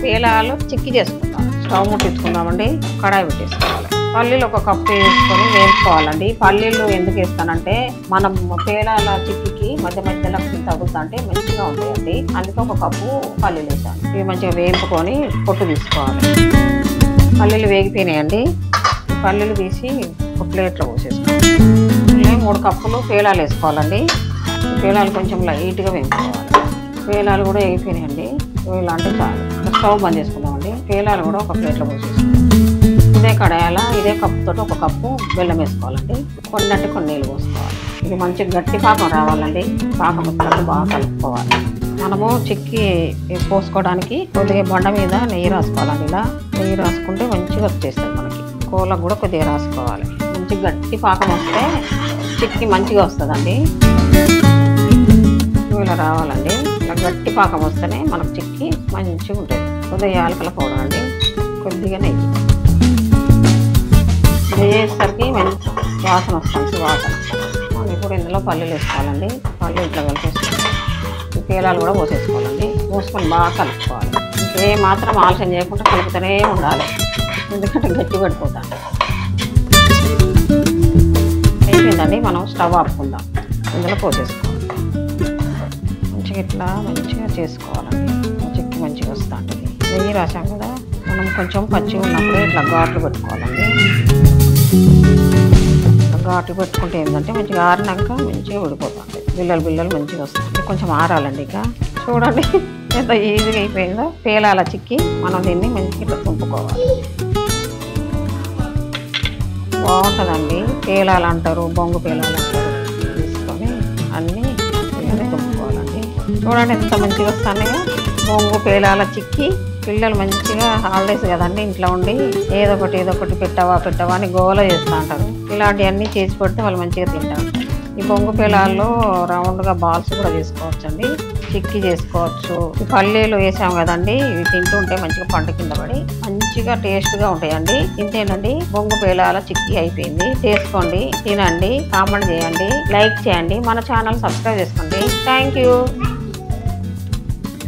పేలాలు చిక్కి చేసుకుందాం. స్టవ్ ముట్టించుకుందామండి. కడాయి పెట్టేసుకోవాలి. పల్లీలు ఒక కప్పు వేసుకొని వేసుకోవాలండి. పల్లీలు ఎందుకు వేస్తానంటే మనం పేలాల చిక్కికి మధ్య మధ్యలో తగులుతుంటే మంచిగా ఉంటాయండి. అందుకే ఒక కప్పు పల్లీలు వేసాను. ఇవి మంచిగా వేయించుకొని పొట్టు తీసుకోవాలి. పల్లీలు వేగిపోయినాయండి. పల్లీలు తీసి ఒక ప్లేట్లో పోసేసుకోవాలి. 3 కప్పులు పేలాలు వేసుకోవాలండి. పేలాలు కొంచెం లైట్గా వేయించుకోవాలి. పేలాలు కూడా వేగిపోయినాయండి. ఇలా అంటే చాలు. స్టవ్ బంద్ చేసుకుందామండి. పేలాలు కూడా ఒక ప్లేట్లో పోసేసుకోవాలి. ఇదే కడాయాల ఇదే కప్పుతో ఒక కప్పు బెల్లం వేసుకోవాలండి. కొన్ని నీళ్ళు పోసుకోవాలి. ఇది మంచి గట్టి పాకం రావాలండి. పాకం మొత్తం బాగా కలుపుకోవాలి. మనము చిక్కి పోసుకోవడానికి కొద్దిగా బండ మీద నెయ్యి రాసుకోవాలండి. ఇలా నెయ్యి రాసుకుంటే మంచిగా వచ్చేస్తుంది. మనకి కోలకు కూడా కొద్దిగా రాసుకోవాలి. మంచి గట్టి పాకం వస్తే చిక్కి మంచిగా వస్తుందండి. ఇలా రావాలండి. ఇలా గట్టి పాకం వస్తేనే మనకు చిక్కి మంచిగా ఉంటుంది. కొద్దిగా యాలకుల పౌడర్ అండి. కొద్దిగా నెయ్యి వేసేసరికి మంచి వాసన వస్తుంది. వాసన మనం ఇప్పుడు ఇందులో పల్లీలు వేసుకోవాలండి. పల్లీలు ఇట్లా కలిపేసుకోవాలి. పేలాలు కూడా పోసేసుకోవాలండి. పోసుకొని బాగా కలుపుకోవాలి. ఇంకే మాత్రం ఆలస్యం చేయకుండా కలుపుతూనే ఉండాలి. ఎందుకంటే గట్టి పడిపోతాం. అయిపోయిందండి. మనం స్టవ్ ఆపుకుందాం. ఇందులో పోసేసుకోవాలి. మంచిగా ఇట్లా మంచిగా చేసుకోవాలండి. చిక్కి మంచిగా వస్తూ ఉంటుంది. నెయ్యి రాసాం కదా, మనం కొంచెం పచ్చిగా ఉన్నప్పుడు ఇట్లా ఘాట్లు పెట్టుకోవాలండి. ఘాట్లు పెట్టుకుంటే ఏంటంటే మంచిగా ఆరినాక మంచిగా ఉడిపోతుంది. బిల్లలు మంచిగా వస్తుంది. కొంచెం ఆరాలండి. ఇక చూడండి ఎంత ఈజీగా అయిపోయిందో. పేలాల చిక్కి మనం దీన్ని మంచిగా ఇట్లా తుంపుకోవాలి. బాగుంటుందండి. పేలాలు అంటారు, బొంగు పేలాలు అంటారు. తీసుకొని అన్నీ తుంపుకోవాలండి. చూడండి ఎంత మంచిగా వస్తున్నాయో బొంగు పేలాల చిక్కి. పిల్లలు మంచిగా హాలిడేస్ కదండి, ఇంట్లో ఉండి ఏదో ఒకటి పెట్టవా అని గోల చేస్తూ ఉంటారు. ఇలాంటివన్నీ చేసి పెడితే వాళ్ళు మంచిగా తింటారు. ఈ బొంగు పేలాల్లో రౌండ్గా బాల్స్ కూడా చేసుకోవచ్చండి. చిక్కి చేసుకోవచ్చు. ఈ పల్లీలు వేసాం కదండి, ఇవి తింటుంటే మంచిగా పంట కింద పడి మంచిగా టేస్ట్గా ఉంటాయండి. ఇంతేనండి, బొంగు పేలాల చిక్కి అయిపోయింది. చేసుకోండి, తినండి, కామెంట్ చేయండి, లైక్ చేయండి, మన ఛానల్ సబ్స్క్రైబ్ చేసుకోండి. Thank you.